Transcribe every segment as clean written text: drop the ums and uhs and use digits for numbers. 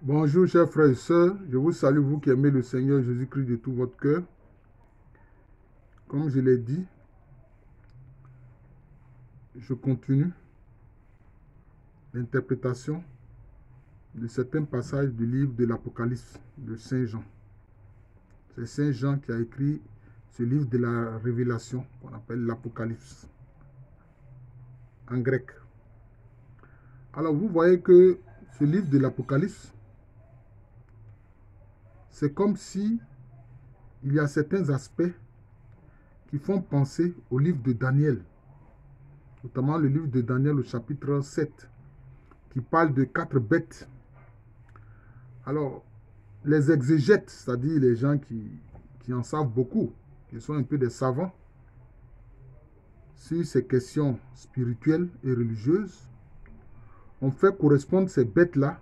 Bonjour chers frères et sœurs, je vous salue vous qui aimez le Seigneur Jésus-Christ de tout votre cœur. Comme je l'ai dit, je continue l'interprétation de certains passages du livre de l'Apocalypse de Saint Jean. C'est Saint Jean qui a écrit ce livre de la Révélation qu'on appelle l'Apocalypse en grec. Alors vous voyez que ce livre de l'Apocalypse, c'est comme si il y a certains aspects qui font penser au livre de Daniel, notamment le livre de Daniel au chapitre 7, qui parle de 4 bêtes. Alors, les exégètes, c'est-à-dire les gens qui en savent beaucoup, qui sont un peu des savants sur ces questions spirituelles et religieuses, ont fait correspondre ces bêtes-là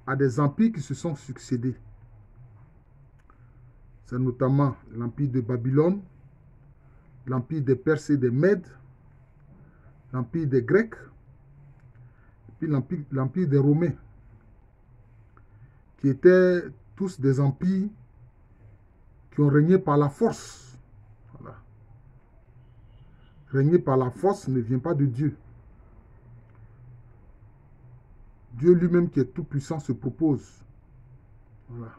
à des empires qui se sont succédés. C'est notamment l'empire de Babylone, l'empire des Perses et des Mèdes, l'empire des Grecs, puis l'empire des Romains, qui étaient tous des empires qui ont régné par la force. Voilà. Régner par la force ne vient pas de Dieu. Dieu lui-même qui est tout puissant se propose. Voilà.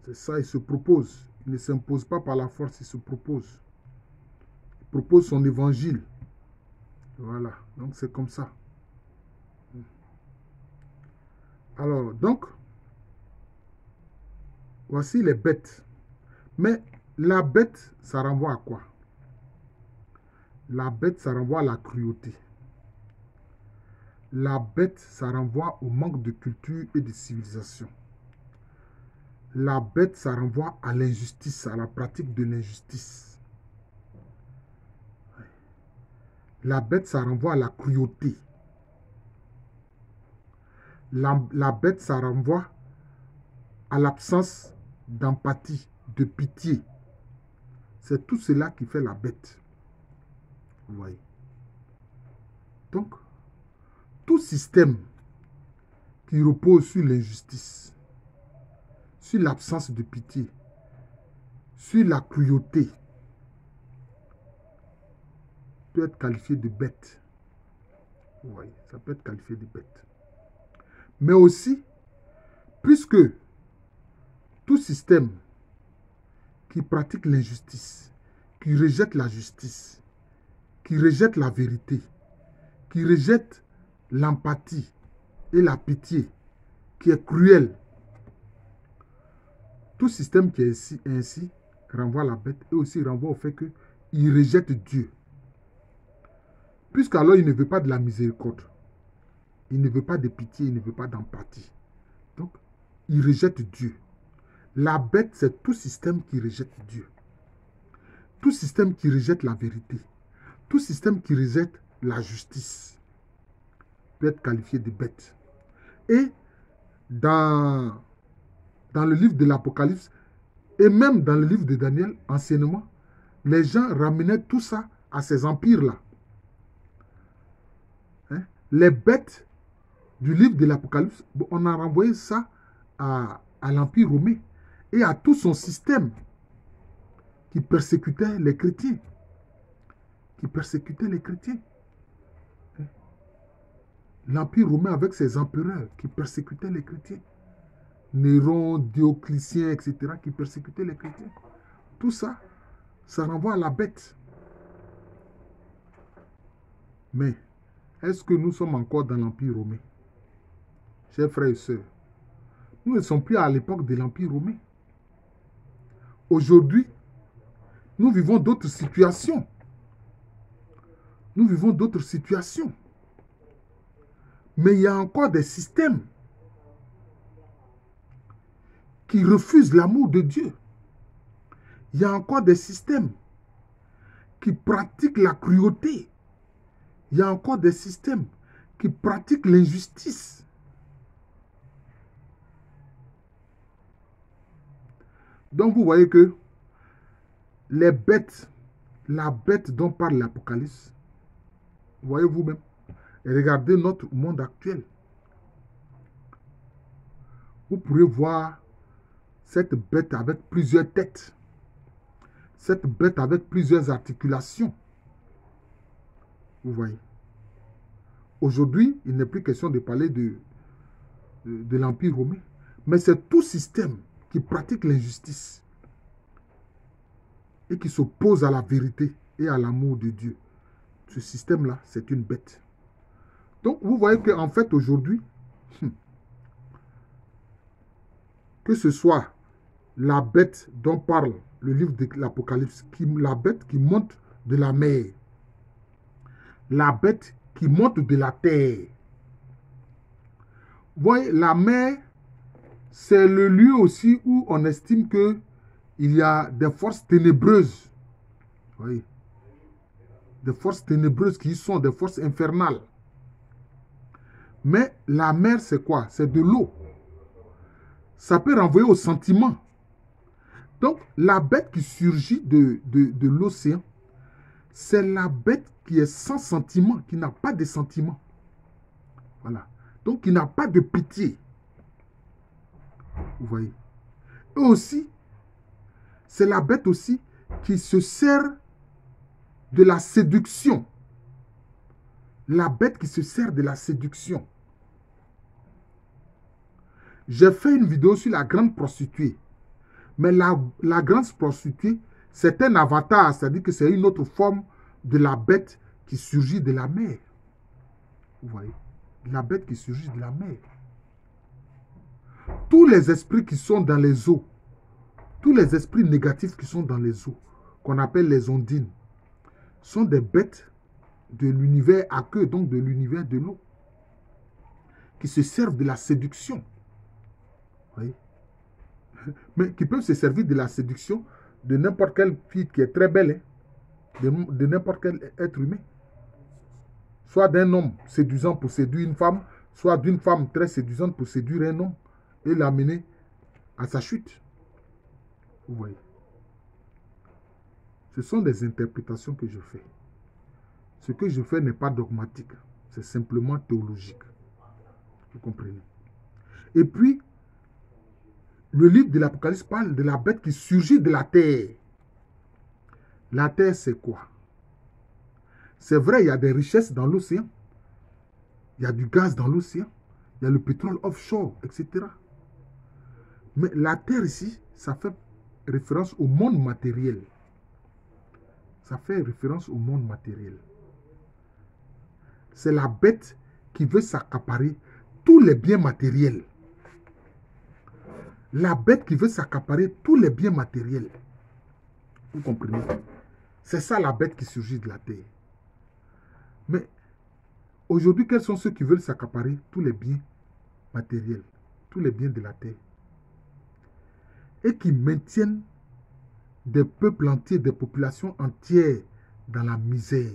C'est ça, il se propose. Il ne s'impose pas par la force, il se propose. Il propose son évangile. Voilà, donc c'est comme ça. Alors, donc, voici les bêtes. Mais la bête, ça renvoie à quoi? La bête, ça renvoie à la cruauté. La bête, ça renvoie au manque de culture et de civilisation. La bête, ça renvoie à l'injustice, à la pratique de l'injustice. La bête, ça renvoie à la cruauté. La bête, ça renvoie à l'absence d'empathie, de pitié. C'est tout cela qui fait la bête. Vous voyez. Donc, tout système qui repose sur l'injustice, sur l'absence de pitié, sur la cruauté, peut être qualifié de bête. Vous voyez, ça peut être qualifié de bête. Mais aussi, puisque tout système qui pratique l'injustice, qui rejette la justice, qui rejette la vérité, qui rejette l'empathie et la pitié, qui est cruel, tout système qui est ainsi renvoie à la bête et aussi renvoie au fait qu'il rejette Dieu. Puisqu'alors il ne veut pas de la miséricorde, il ne veut pas de pitié, il ne veut pas d'empathie. Donc, il rejette Dieu. La bête, c'est tout système qui rejette Dieu. Tout système qui rejette la vérité. Tout système qui rejette la justice peut être qualifié de bête. Et dans le livre de l'Apocalypse, et même dans le livre de Daniel, anciennement, les gens ramenaient tout ça à ces empires-là. Hein? Les bêtes du livre de l'Apocalypse, on a renvoyé ça à l'Empire romain et à tout son système qui persécutait les chrétiens. Qui persécutait les chrétiens. L'Empire romain avec ses empereurs qui persécutaient les chrétiens. Néron, Dioclétien, etc., qui persécutaient les chrétiens. Tout ça, ça renvoie à la bête. Mais, est-ce que nous sommes encore dans l'Empire romain? Chers frères et sœurs, nous ne sommes plus à l'époque de l'Empire romain. Aujourd'hui, nous vivons d'autres situations. Nous vivons d'autres situations. Mais il y a encore des systèmes qui refusent l'amour de Dieu. Il y a encore des systèmes qui pratiquent la cruauté. Il y a encore des systèmes qui pratiquent l'injustice. Donc vous voyez que les bêtes, la bête dont parle l'Apocalypse, voyez vous-même, regardez notre monde actuel. vous pourrez voir cette bête avec plusieurs têtes. Cette bête avec plusieurs articulations. Vous voyez. Aujourd'hui, il n'est plus question de parler de l'Empire romain. Mais c'est tout système qui pratique l'injustice et qui s'oppose à la vérité et à l'amour de Dieu. Ce système-là, c'est une bête. Donc, vous voyez qu'en fait, aujourd'hui, que ce soit la bête dont parle le livre de l'Apocalypse, la bête qui monte de la mer, la bête qui monte de la terre. Vous voyez, la mer, c'est le lieu aussi où on estime qu'il y a des forces ténébreuses. Vous voyez, des forces ténébreuses qui y sont, des forces infernales. Mais la mer, c'est quoi? C'est de l'eau. Ça peut renvoyer au sentiment. Donc, la bête qui surgit de l'océan, c'est la bête qui est sans sentiment, qui n'a pas de sentiment. Voilà. Donc, qui n'a pas de pitié. Vous voyez. Et aussi, c'est la bête aussi qui se sert de la séduction. La bête qui se sert de la séduction. J'ai fait une vidéo sur la grande prostituée. Mais la grande prostituée, c'est un avatar, c'est-à-dire que c'est une autre forme de la bête qui surgit de la mer. Vous voyez? La bête qui surgit de la mer. Tous les esprits qui sont dans les eaux, tous les esprits négatifs qui sont dans les eaux, qu'on appelle les ondines, sont des bêtes de l'univers à queue, donc de l'univers de l'eau, qui se servent de la séduction. Vous voyez? Mais qui peuvent se servir de la séduction de n'importe quelle fille qui est très belle, hein, de n'importe quel être humain. Soit d'un homme séduisant pour séduire une femme, soit d'une femme très séduisante pour séduire un homme et l'amener à sa chute. Vous voyez. Ce sont des interprétations que je fais. Ce que je fais n'est pas dogmatique, c'est simplement théologique. Vous comprenez? Et puis, le livre de l'Apocalypse parle de la bête qui surgit de la terre. La terre, c'est quoi? C'est vrai, il y a des richesses dans l'océan. Il y a du gaz dans l'océan. Il y a le pétrole offshore, etc. Mais la terre ici, ça fait référence au monde matériel. Ça fait référence au monde matériel. C'est la bête qui veut s'accaparer tous les biens matériels. La bête qui veut s'accaparer tous les biens matériels. Vous comprenez? C'est ça la bête qui surgit de la terre. Mais aujourd'hui, quels sont ceux qui veulent s'accaparer tous les biens matériels, tous les biens de la terre? Et qui maintiennent des peuples entiers, des populations entières dans la misère.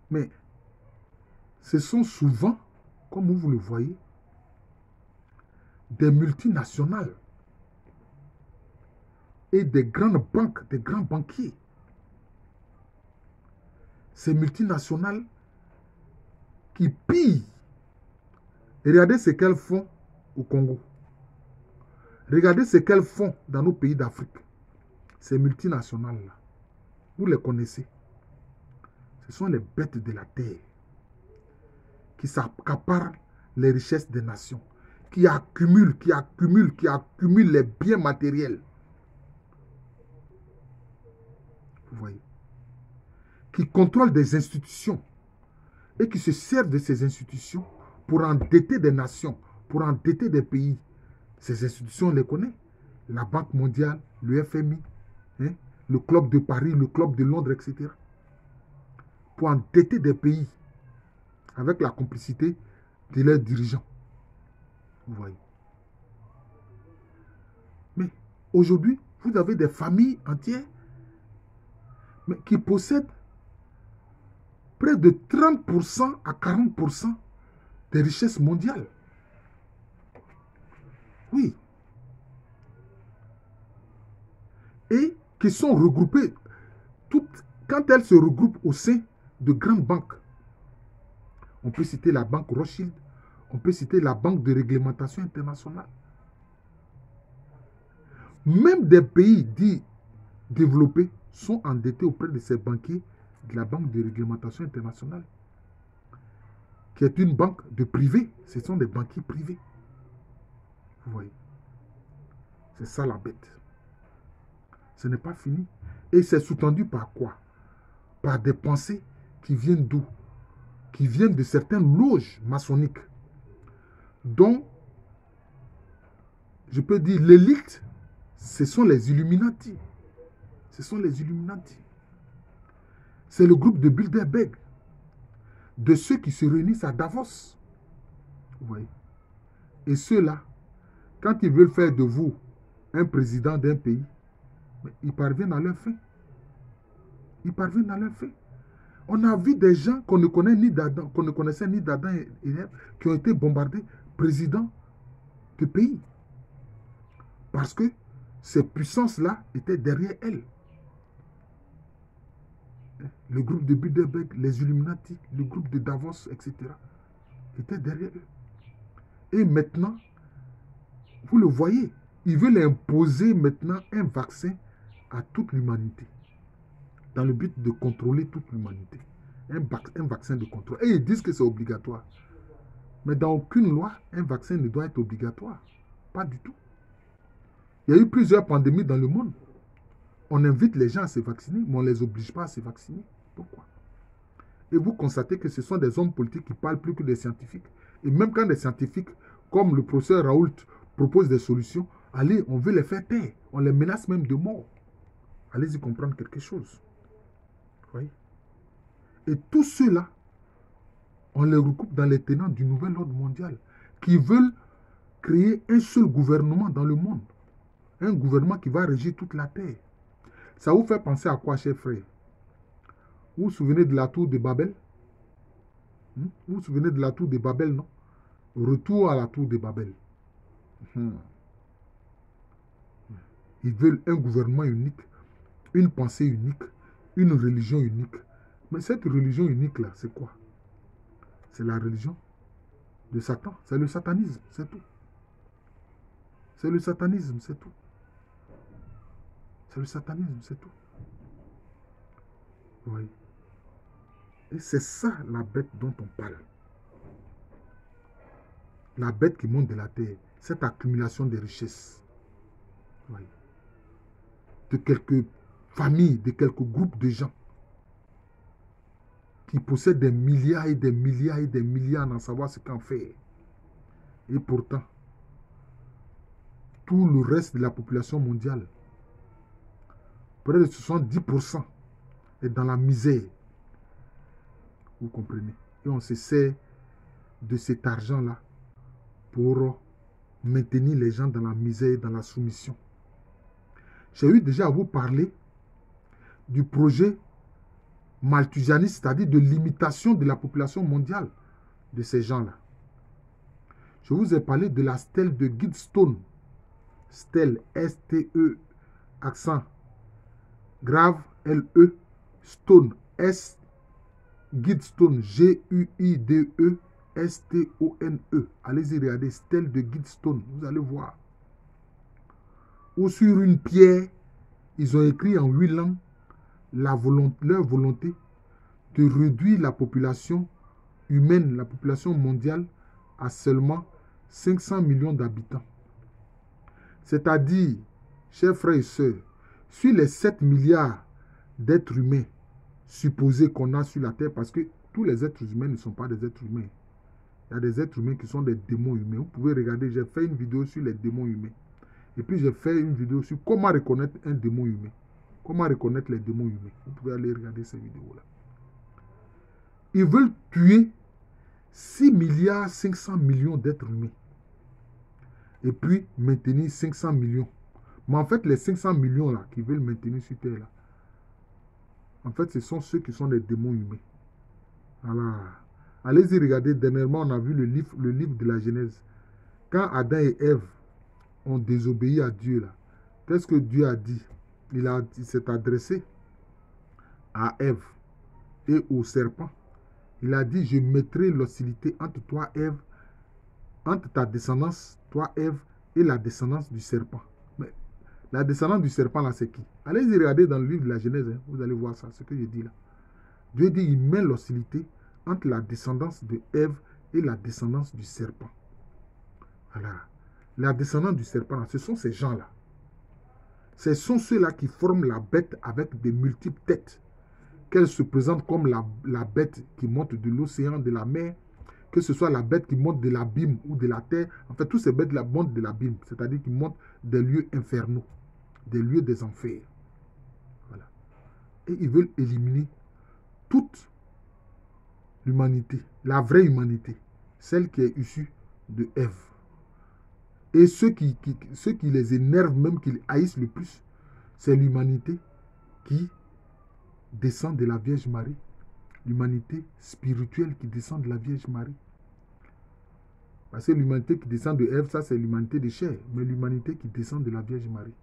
Mais ce sont souvent, comme vous le voyez, des multinationales et des grandes banques, des grands banquiers. Ces multinationales qui pillent. Et regardez ce qu'elles font au Congo. Regardez ce qu'elles font dans nos pays d'Afrique. Ces multinationales-là, vous les connaissez. Ce sont les bêtes de la terre qui s'accaparent les richesses des nations, qui accumulent les biens matériels. Vous voyez? Qui contrôlent des institutions et qui se servent de ces institutions pour endetter des nations, pour endetter des pays. Ces institutions, on les connaît. La Banque mondiale, le FMI, hein, le Club de Paris, le Club de Londres, etc. Pour endetter des pays avec la complicité de leurs dirigeants. Vous voyez. Mais aujourd'hui, vous avez des familles entières mais qui possèdent près de 30% à 40% des richesses mondiales. Oui. Et qui sont regroupées, toutes, quand elles se regroupent au sein de grandes banques, On peut citer la banque Rothschild. On peut citer la banque de réglementation internationale. Même des pays dits développés sont endettés auprès de ces banquiers de la banque de réglementation internationale, qui est une banque de privé. Ce sont des banquiers privés. Vous voyez. C'est ça la bête. Ce n'est pas fini. Et c'est sous-tendu par quoi? Par des pensées qui viennent d'où? Qui viennent de certaines loges maçonniques, dont, je peux dire, l'élite, ce sont les Illuminati. Ce sont les Illuminati. C'est le groupe de Bilderberg, de ceux qui se réunissent à Davos. Vous voyez. Et ceux-là, quand ils veulent faire de vous un président d'un pays, ils parviennent à leur fin. Ils parviennent à leur fin. On a vu des gens qu'on ne connaissait ni d'Adam et Ève, qui ont été bombardés présidents de pays. Parce que ces puissances-là étaient derrière elles. Le groupe de Bilderberg, les Illuminati, le groupe de Davos, etc. étaient derrière eux. Et maintenant, vous le voyez, ils veulent imposer maintenant un vaccin à toute l'humanité, dans le but de contrôler toute l'humanité. Un vaccin de contrôle. Et ils disent que c'est obligatoire. Mais dans aucune loi, un vaccin ne doit être obligatoire. Pas du tout. Il y a eu plusieurs pandémies dans le monde. On invite les gens à se vacciner, mais on ne les oblige pas à se vacciner. Pourquoi? Et vous constatez que ce sont des hommes politiques qui parlent plus que des scientifiques. Et même quand des scientifiques, comme le professeur Raoult, proposent des solutions, allez, on veut les faire taire. On les menace même de mort. Allez-y comprendre quelque chose. Vous voyez? Et tous ceux-là, on les recoupe dans les tenants du nouvel ordre mondial, qui veulent créer un seul gouvernement dans le monde. Un gouvernement qui va régir toute la terre. Ça vous fait penser à quoi, chers frères? Vous vous souvenez de la tour de Babel? Vous vous souvenez de la tour de Babel, non? Retour à la tour de Babel. Ils veulent un gouvernement unique, une pensée unique, une religion unique. Mais cette religion unique-là, c'est quoi? C'est la religion de Satan. C'est le satanisme, c'est tout. C'est le satanisme, c'est tout. C'est le satanisme, c'est tout. Oui. Et c'est ça la bête dont on parle. La bête qui monte de la terre. Cette accumulation de richesses. Oui. De quelques familles, de quelques groupes de gens qui possèdent des milliards et des milliards et des milliards sans savoir ce qu'en faire. Et pourtant, tout le reste de la population mondiale, près de 70%, est dans la misère. Vous comprenez? Et on se sert de cet argent-là pour maintenir les gens dans la misère, dans la soumission. J'ai eu déjà à vous parler du projet malthusianiste, c'est-à-dire de limitation de la population mondiale de ces gens-là. Je vous ai parlé de la stèle de Guidestone. Stèle, S-T-E, accent grave, L-E, Stone, S, Guidestone, G-U-I-D-E, S-T-O-N-E. Allez-y, regardez, stèle de Guidestone, vous allez voir. Ou sur une pierre, ils ont écrit en 8 langues leur volonté de réduire la population humaine, la population mondiale, à seulement 500 millions d'habitants. C'est-à-dire, chers frères et sœurs, sur les 7 milliards d'êtres humains supposés qu'on a sur la Terre, parce que tous les êtres humains ne sont pas des êtres humains. Il y a des êtres humains qui sont des démons humains. Vous pouvez regarder, j'ai fait une vidéo sur les démons humains. Et puis j'ai fait une vidéo sur comment reconnaître un démon humain. Comment reconnaître les démons humains. Vous pouvez aller regarder ces vidéos-là. Ils veulent tuer 6 milliards 500 millions d'êtres humains. Et puis maintenir 500 millions. Mais en fait, les 500 millions là qui veulent maintenir sur Terre là, en fait, ce sont ceux qui sont des démons humains. Voilà. Allez-y regarder. Dernièrement, on a vu le livre de la Genèse. Quand Adam et Ève ont désobéi à Dieu là, qu'est-ce que Dieu a dit? Il s'est adressé à Ève et au serpent. Il a dit, je mettrai l'hostilité entre toi, Ève, entre ta descendance, toi, Ève, et la descendance du serpent. Mais la descendance du serpent, là, c'est qui? Allez-y regarder dans le livre de la Genèse, hein, vous allez voir ça, ce que je dis là. Dieu dit, il met l'hostilité entre la descendance de Ève et la descendance du serpent. Voilà. La descendance du serpent, là, ce sont ces gens-là. Ce sont ceux-là qui forment la bête avec des multiples têtes. Qu'elle se présente comme la bête qui monte de l'océan, de la mer, que ce soit la bête qui monte de l'abîme ou de la terre. En fait, tous ces bêtes-là montent de l'abîme, c'est-à-dire qu'ils montent des lieux infernaux, des lieux des enfers. Voilà. Et ils veulent éliminer toute l'humanité, la vraie humanité, celle qui est issue de Ève. Et ceux qui les énervent, même qui les haïssent le plus, c'est l'humanité qui descend de la Vierge Marie. L'humanité spirituelle qui descend de la Vierge Marie. Parce que l'humanité qui descend de Ève, ça c'est l'humanité de chair. Mais l'humanité qui descend de la Vierge Marie.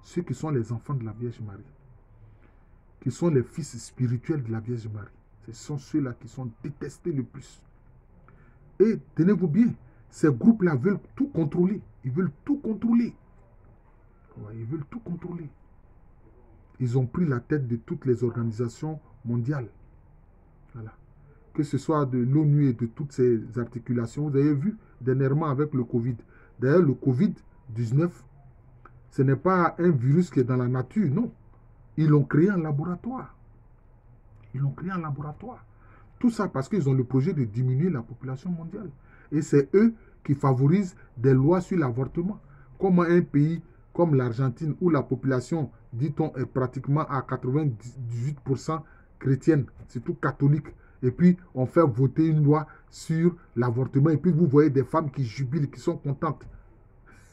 Ceux qui sont les enfants de la Vierge Marie. Qui sont les fils spirituels de la Vierge Marie. Ce sont ceux-là qui sont détestés le plus. Et tenez-vous bien, ces groupes-là veulent tout contrôler. Ils veulent tout contrôler. Ouais, ils veulent tout contrôler. Ils ont pris la tête de toutes les organisations mondiales. Voilà. Que ce soit de l'ONU et de toutes ces articulations. Vous avez vu dernièrement avec le Covid. D'ailleurs, le Covid-19, ce n'est pas un virus qui est dans la nature, non. Ils l'ont créé en laboratoire. Ils l'ont créé en laboratoire. Tout ça parce qu'ils ont le projet de diminuer la population mondiale. Et c'est eux qui favorisent des lois sur l'avortement. Comment un pays comme l'Argentine, où la population, dit-on, est pratiquement à 98% chrétienne, surtout catholique, et puis on fait voter une loi sur l'avortement, et puis vous voyez des femmes qui jubilent, qui sont contentes.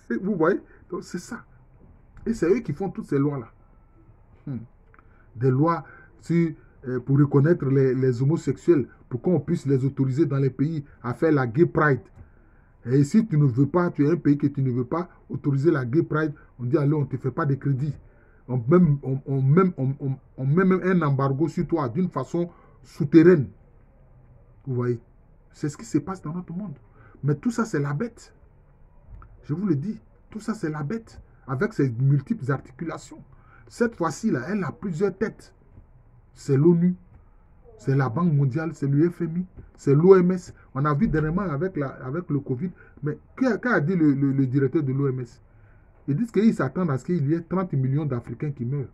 Vous voyez? Donc c'est ça. Et c'est eux qui font toutes ces lois-là. Des lois sur, pour reconnaître les homosexuels, pour qu'on puisse les autoriser dans les pays à faire la gay pride. Et si tu ne veux pas, tu es un pays que tu ne veux pas autoriser la gay pride, on dit alors on ne te fait pas de crédit. On met même un embargo sur toi d'une façon souterraine. Vous voyez? C'est ce qui se passe dans notre monde. Mais tout ça, c'est la bête. Je vous le dis, tout ça, c'est la bête. Avec ses multiples articulations. Cette fois-ci, là, elle a plusieurs têtes. C'est l'ONU, c'est la Banque mondiale, c'est le FMI, c'est l'OMS. On a vu dernièrement avec le Covid. Mais qu'a dit le directeur de l'OMS? Ils disent qu'ils s'attendent à ce qu'il y ait 30 millions d'Africains qui meurent.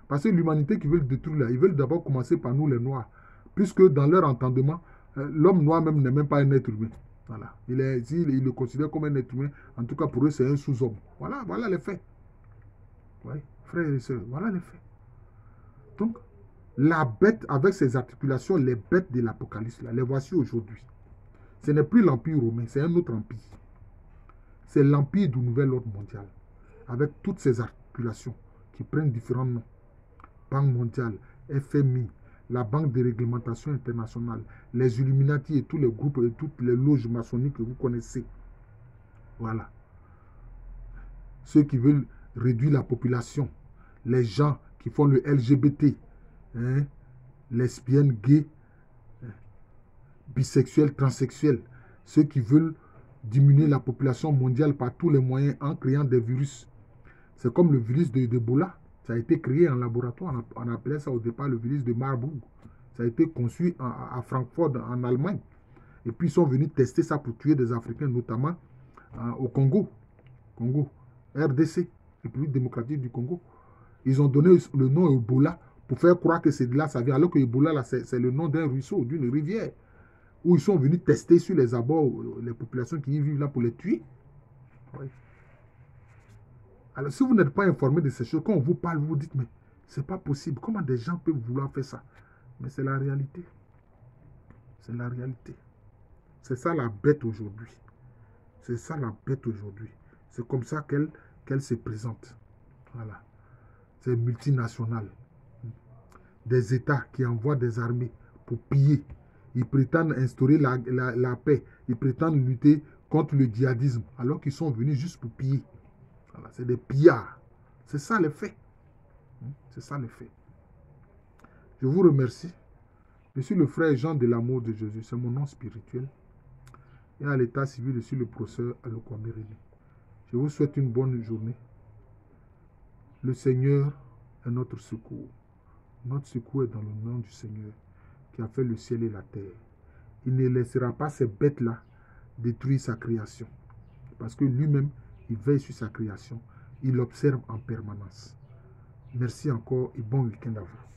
Parce que l'humanité qu'ils veulent détruire là, ils veulent d'abord commencer par nous les Noirs. Puisque dans leur entendement, l'homme noir même n'est même pas un être humain. Voilà. Il le considère comme un être humain. En tout cas, pour eux, c'est un sous-homme. Voilà les faits. Oui, frères et sœurs, voilà les faits. Donc, la bête avec ses articulations, les bêtes de l'Apocalypse, les voici aujourd'hui. Ce n'est plus l'Empire romain, c'est un autre empire. C'est l'empire du nouvel ordre mondial, avec toutes ses articulations qui prennent différents noms. Banque mondiale, FMI, la Banque de réglementation internationale, les Illuminati et tous les groupes et toutes les loges maçonniques que vous connaissez. Voilà. Ceux qui veulent réduire la population, les gens qui font le LGBT, hein, lesbiennes, gays, bisexuels, transsexuels, ceux qui veulent diminuer la population mondiale par tous les moyens en créant des virus. C'est comme le virus d'Ebola. Ça a été créé en laboratoire. On appelait ça au départ le virus de Marburg. Ça a été conçu à Francfort, en Allemagne. Et puis ils sont venus tester ça pour tuer des Africains, notamment au Congo. RDC, République démocratique du Congo. Ils ont donné le nom Ebola pour faire croire que c'est de là ça vient. Alors que Ebola, là, c'est le nom d'un ruisseau, d'une rivière. Où ils sont venus tester sur les abords les populations qui y vivent là pour les tuer. Oui. Alors, si vous n'êtes pas informé de ces choses, quand on vous parle, vous vous dites, mais c'est pas possible. Comment des gens peuvent vouloir faire ça? Mais c'est la réalité. C'est la réalité. C'est ça la bête aujourd'hui. C'est ça la bête aujourd'hui. C'est comme ça qu'elle se présente. Voilà. C'est multinational. Des États qui envoient des armées pour piller. Ils prétendent instaurer la paix. Ils prétendent lutter contre le djihadisme. Alors qu'ils sont venus juste pour piller. Voilà, c'est des pillards. C'est ça le fait. C'est ça le fait. Je vous remercie Je suis le frère Jean de l'amour de Jésus, c'est mon nom spirituel. Et à l'état civil, je suis le professeur Alokwamérine. Je vous souhaite une bonne journée. Le Seigneur est notre secours. Notre secours est dans le nom du Seigneur qui a fait le ciel et la terre. Il ne laissera pas ces bêtes-là détruire sa création. Parce que lui-même, il veille sur sa création. Il l'observe en permanence. Merci encore et bon week-end à vous.